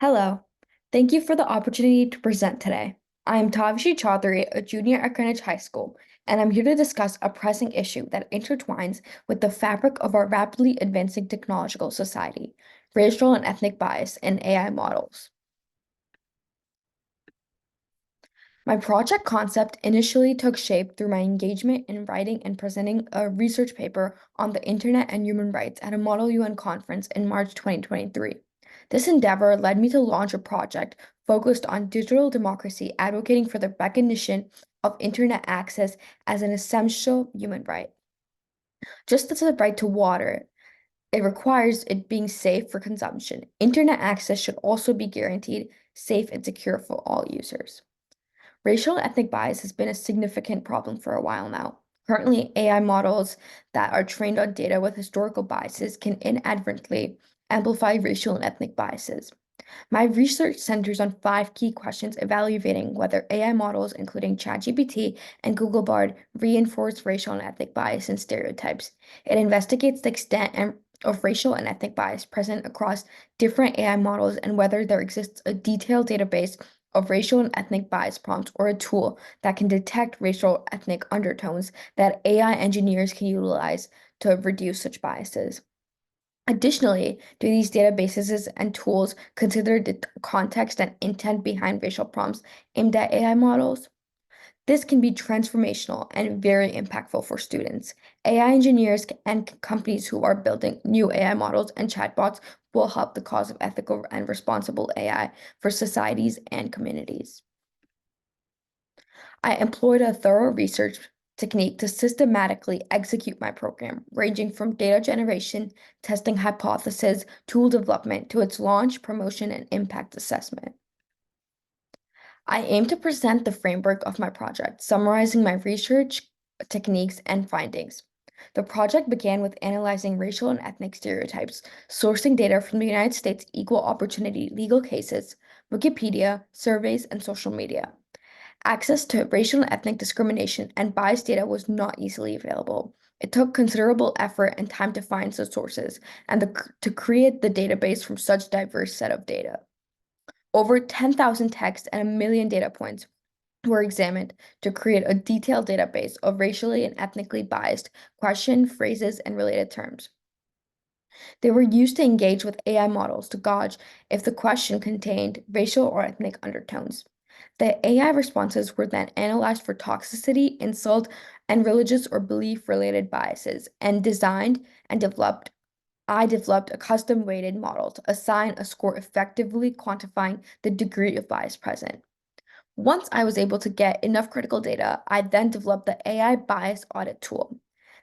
Hello. Thank you for the opportunity to present today. I am Tavshi Chaudhary, a junior at Greenwich High School, and I'm here to discuss a pressing issue that intertwines with the fabric of our rapidly advancing technological society, racial and ethnic bias in AI models. My project concept initially took shape through my engagement in writing and presenting a research paper on the internet and human rights at a Model UN conference in March 2023. This endeavor led me to launch a project focused on digital democracy, advocating for the recognition of internet access as an essential human right. Just as the right to water, it requires it being safe for consumption. Internet access should also be guaranteed safe and secure for all users. Racial and ethnic bias has been a significant problem for a while now. Currently, AI models that are trained on data with historical biases can inadvertently amplify racial and ethnic biases. My research centers on five key questions evaluating whether AI models, including ChatGPT and Google Bard, reinforce racial and ethnic bias and stereotypes. It investigates the of racial and ethnic bias present across different AI models and whether there exists a detailed database of racial and ethnic bias prompts or a tool that can detect racial ethnic undertones that AI engineers can utilize to reduce such biases. Additionally, do these databases and tools consider the context and intent behind racial prompts aimed at AI models? This can be transformational and very impactful for students. AI engineers and companies who are building new AI models and chatbots will help the cause of ethical and responsible AI for societies and communities. I employed a thorough research technique to systematically execute my program, ranging from data generation, testing hypotheses, tool development to its launch, promotion, and impact assessment. I aim to present the framework of my project, summarizing my research techniques and findings. The project began with analyzing racial and ethnic stereotypes, sourcing data from the United States equal opportunity legal cases, Wikipedia, surveys, and social media. Access to racial and ethnic discrimination and bias data was not easily available. It took considerable effort and time to find the sources and to create the database from such diverse set of data. Over 10,000 texts and a million data points were examined to create a detailed database of racially and ethnically biased question, phrases, and related terms. They were used to engage with AI models to gauge if the question contained racial or ethnic undertones. The AI responses were then analyzed for toxicity, insult, and religious or belief-related biases, and I developed a custom weighted model to assign a score effectively quantifying the degree of bias present. Once I was able to get enough critical data, I then developed the AIBiasAudit tool.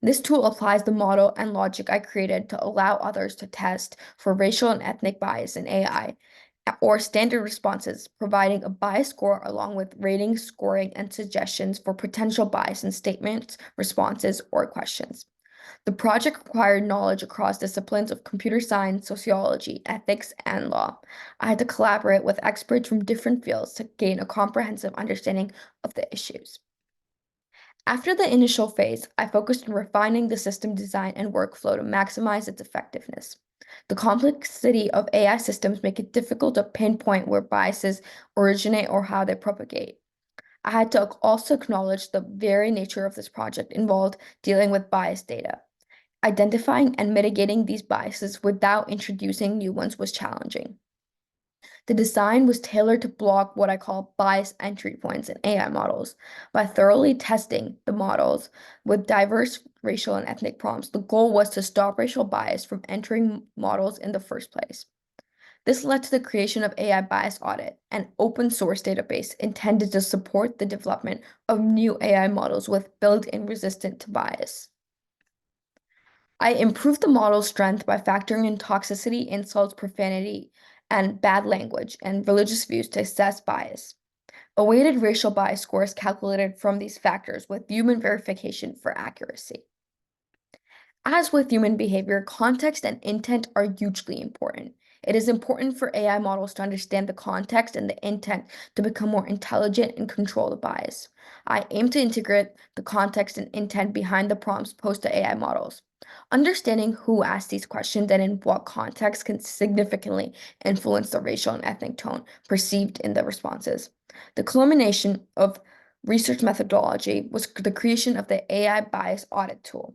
This tool applies the model and logic I created to allow others to test for racial and ethnic bias in AI or standard responses, providing a bias score along with ratings, scoring, and suggestions for potential bias in statements, responses, or questions. The project required knowledge across disciplines of computer science, sociology, ethics, and law. I had to collaborate with experts from different fields to gain a comprehensive understanding of the issues. After the initial phase, I focused on refining the system design and workflow to maximize its effectiveness. The complexity of AI systems make it difficult to pinpoint where biases originate or how they propagate. I had to also acknowledge the very nature of this project involved dealing with biased data. Identifying and mitigating these biases without introducing new ones was challenging. The design was tailored to block what I call bias entry points in AI models. By thoroughly testing the models with diverse racial and ethnic prompts, the goal was to stop racial bias from entering models in the first place. This led to the creation of AIBiasAudit, an open source database intended to support the development of new AI models with built-in resistance to bias. I improved the model's strength by factoring in toxicity, insults, profanity, and bad language and religious views to assess bias. A weighted racial bias score is calculated from these factors with human verification for accuracy. As with human behavior, context and intent are hugely important. It is important for AI models to understand the context and the intent to become more intelligent and control the bias. I aim to integrate the context and intent behind the prompts posed to AI models. Understanding who asked these questions and in what context can significantly influence the racial and ethnic tone perceived in the responses. The culmination of research methodology was the creation of the AI bias audit tool.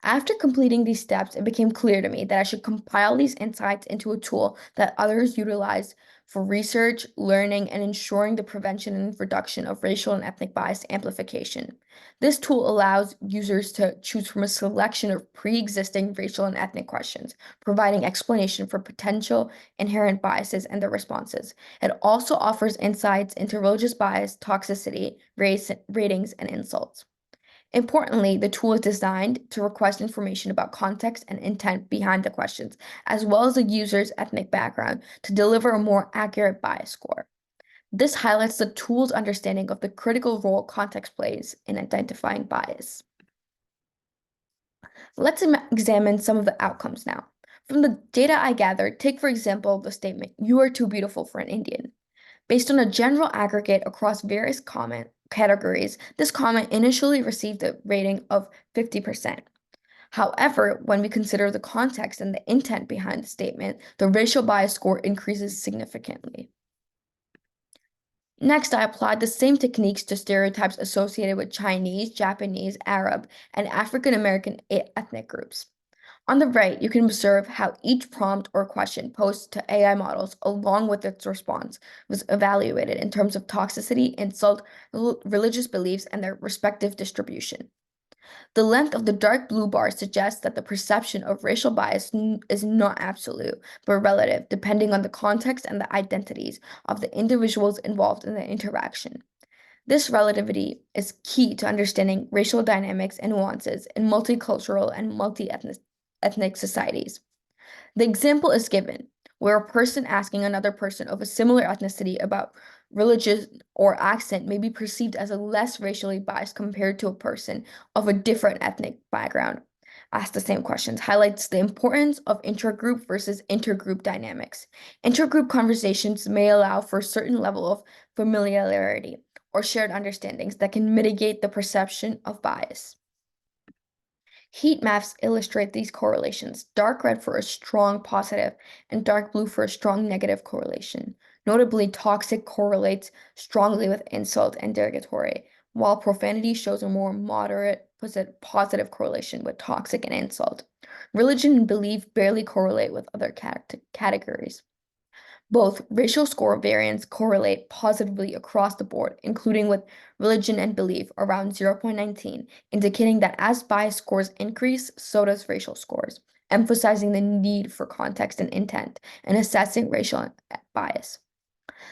After completing these steps, it became clear to me that I should compile these insights into a tool that others utilize for research, learning, and ensuring the prevention and reduction of racial and ethnic bias amplification. This tool allows users to choose from a selection of pre-existing racial and ethnic questions, providing explanation for potential inherent biases and their responses. It also offers insights into religious bias, toxicity, race, ratings, and insults. Importantly, the tool is designed to request information about context and intent behind the questions, as well as the user's ethnic background, to deliver a more accurate bias score. This highlights the tool's understanding of the critical role context plays in identifying bias. Let's examine some of the outcomes now. From the data I gathered, take for example the statement, "You are too beautiful for an Indian." Based on a general aggregate across various comment categories, this comment initially received a rating of 50%. However, when we consider the context and the intent behind the statement, the racial bias score increases significantly. Next, I applied the same techniques to stereotypes associated with Chinese, Japanese, Arab, and African American ethnic groups. On the right, you can observe how each prompt or question posed to AI models, along with its response, was evaluated in terms of toxicity, insult, religious beliefs, and their respective distribution. The length of the dark blue bar suggests that the perception of racial bias is not absolute, but relative, depending on the context and the identities of the individuals involved in the interaction. This relativity is key to understanding racial dynamics and nuances in multicultural and multi-ethnic societies. The example is given where a person asking another person of a similar ethnicity about religion or accent may be perceived as a less racially biased compared to a person of a different ethnic background. Ask the same questions highlights the importance of intragroup versus intergroup dynamics. Intergroup conversations may allow for a certain level of familiarity or shared understandings that can mitigate the perception of bias. Heat maps illustrate these correlations, dark red for a strong positive and dark blue for a strong negative correlation. Notably, toxic correlates strongly with insult and derogatory, while profanity shows a more moderate positive correlation with toxic and insult. Religion and belief barely correlate with other categories. Both racial score variants correlate positively across the board, including with religion and belief around 0.19, indicating that as bias scores increase, so does racial scores, emphasizing the need for context and intent in assessing racial bias.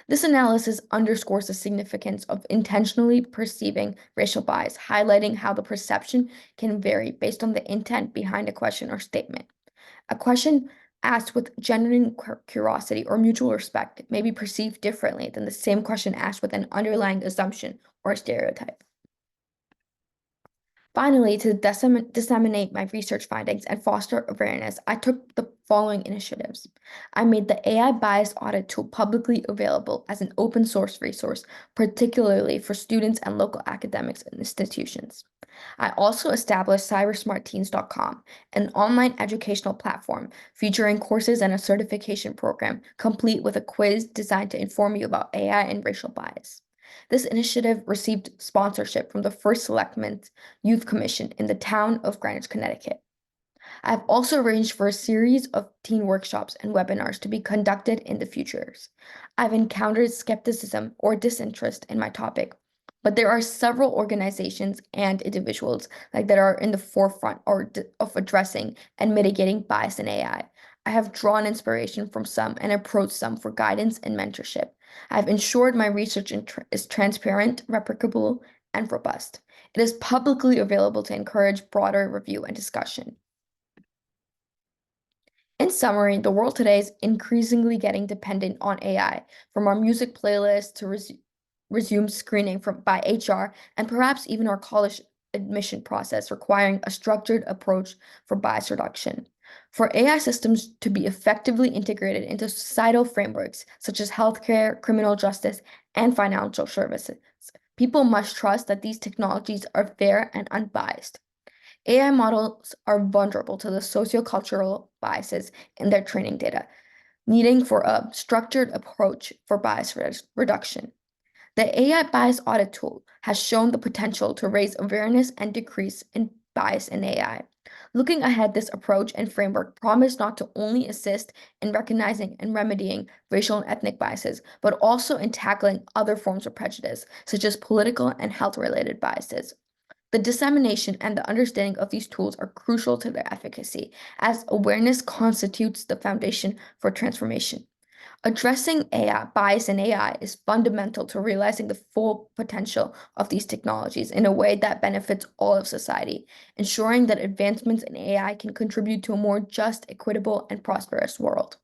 This analysis underscores the significance of intentionally perceiving racial bias, highlighting how the perception can vary based on the intent behind a question or statement. A question asked with genuine curiosity or mutual respect may be perceived differently than the same question asked with an underlying assumption or stereotype. Finally, to disseminate my research findings and foster awareness, I took the following initiatives. I made the AI Bias Audit tool publicly available as an open source resource, particularly for students and local academics and institutions. I also established cybersmartteens.com, an online educational platform featuring courses and a certification program, complete with a quiz designed to inform you about AI and racial bias. This initiative received sponsorship from the First Selectmen's Youth Commission in the town of Greenwich, Connecticut. I have also arranged for a series of teen workshops and webinars to be conducted in the futures. I've encountered skepticism or disinterest in my topic, but there are several organizations and individuals that are in the forefront of addressing and mitigating bias in AI. I have drawn inspiration from some and approached some for guidance and mentorship. I have ensured my research is transparent, replicable, and robust. It is publicly available to encourage broader review and discussion. In summary, the world today is increasingly getting dependent on AI, from our music playlists to resume screening by HR, and perhaps even our college admission process requiring a structured approach for bias reduction. For AI systems to be effectively integrated into societal frameworks such as healthcare, criminal justice, and financial services, people must trust that these technologies are fair and unbiased. AI models are vulnerable to the sociocultural biases in their training data, needing for a structured approach for bias reduction. The AI bias audit tool has shown the potential to raise awareness and decrease in bias in AI. Looking ahead, this approach and framework promise not to only assist in recognizing and remedying racial and ethnic biases, but also in tackling other forms of prejudice, such as political and health-related biases. The dissemination and the understanding of these tools are crucial to their efficacy, as awareness constitutes the foundation for transformation. Addressing AI, bias in AI is fundamental to realizing the full potential of these technologies in a way that benefits all of society, ensuring that advancements in AI can contribute to a more just, equitable, and prosperous world.